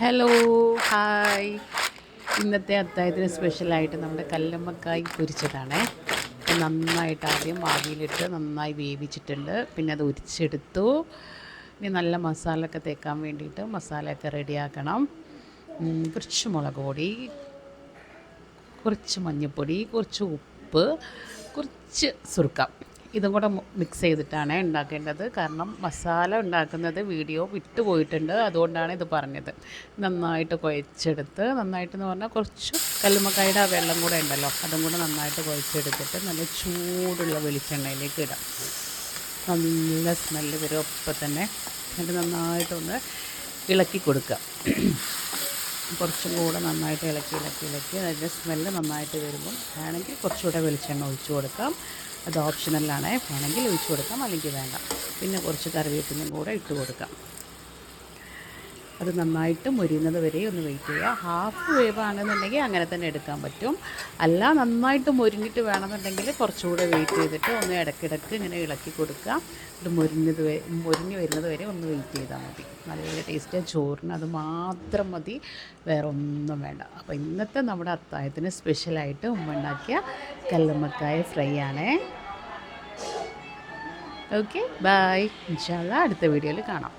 Hello, hi. ഇന്നത്തെ അത്താഴത്തിന് സ്പെഷ്യലായിട്ട് നമ്മുടെ കല്ലുമ്മക്കായ് പൊരിച്ചതാണേ. നന്നായിട്ട് ആദ്യം ആവിയിലിട്ട് നന്നായി വേവിച്ചിട്ടുണ്ട്. പിന്നെ അത് ഉരിച്ചെടുത്തു. ഇനി നല്ല മസാലയൊക്കെ തേക്കാൻ വേണ്ടിയിട്ട് മസാലയൊക്കെ റെഡിയാക്കണം. കുറച്ച് മുളക് പൊടി, കുറച്ച് മഞ്ഞൾപ്പൊടി, കുറച്ച് ഉപ്പ്, കുറച്ച് സുർക്ക, ഇതും കൂടെ മിക്സ് ചെയ്തിട്ടാണ് ഉണ്ടാക്കേണ്ടത്. കാരണം മസാല ഉണ്ടാക്കുന്നത് വീഡിയോ വിട്ടുപോയിട്ടുണ്ട്, അതുകൊണ്ടാണ് ഇത് പറഞ്ഞത്. നന്നായിട്ട് കുഴച്ചെടുത്ത്, നന്നായിട്ടെന്ന് പറഞ്ഞാൽ കുറച്ച് കല്ലുമ്മക്കായുടെ ആ വെള്ളം കൂടെ ഉണ്ടല്ലോ, അതും കൂടെ നന്നായിട്ട് കുഴച്ചെടുത്തിട്ട് നല്ല ചൂടുള്ള വെളിച്ചെണ്ണയിലേക്ക് ഇടാം. നല്ല സ്മെല്ല് വരും ഒപ്പം തന്നെ. എന്നിട്ട് നന്നായിട്ടൊന്ന് ഇളക്കി കൊടുക്കുക. കുറച്ചും കൂടെ നന്നായിട്ട് ഇളക്കി അതിൻ്റെ സ്മെല്ല് നന്നായിട്ട് വരുമ്പം വേണമെങ്കിൽ കുറച്ചുകൂടെ വെളിച്ചെണ്ണ ഒഴിച്ചു കൊടുക്കാം. അത് ഓപ്ഷണലാണ്, വേണമെങ്കിൽ ഒഴിച്ചു കൊടുക്കാം, അല്ലെങ്കിൽ വേണ്ട. പിന്നെ കുറച്ച് കറിവേപ്പിലയും കൂടെ ഇട്ട് കൊടുക്കാം. അത് നന്നായിട്ട് മുരിയുന്നത് വരെ ഒന്ന് വെയിറ്റ് ചെയ്യുക. ഹാഫ് വേവ് ആണെന്നുണ്ടെങ്കിൽ അങ്ങനെ തന്നെ എടുക്കാൻ പറ്റും. അല്ല, നന്നായിട്ട് മുരിഞ്ഞിട്ട് വേണമെന്നുണ്ടെങ്കിൽ കുറച്ചുകൂടെ വെയിറ്റ് ചെയ്തിട്ട് ഒന്ന് ഇടയ്ക്കിടയ്ക്ക് ഇങ്ങനെ ഇളക്കി കൊടുക്കുക. ഇത് മുരിഞ്ഞ് വരുന്നത് വരെ ഒന്ന് വെയിറ്റ് ചെയ്താൽ മതി. നല്ല ടേസ്റ്റ് ചോറിന് അത് മാത്രം മതി, വേറെ ഒന്നും വേണ്ട. അപ്പോൾ ഇന്നത്തെ നമ്മുടെ അത്താഴത്തിന് സ്പെഷ്യലായിട്ട് ഉമ്മ ഉണ്ടാക്കിയ കല്ലുമ്മക്കായ ഫ്രൈ ആണേ. Okay, bye. ഇൻഷാ അല്ലാഹ് അടുത്ത വീഡിയോയിൽ കാണാം.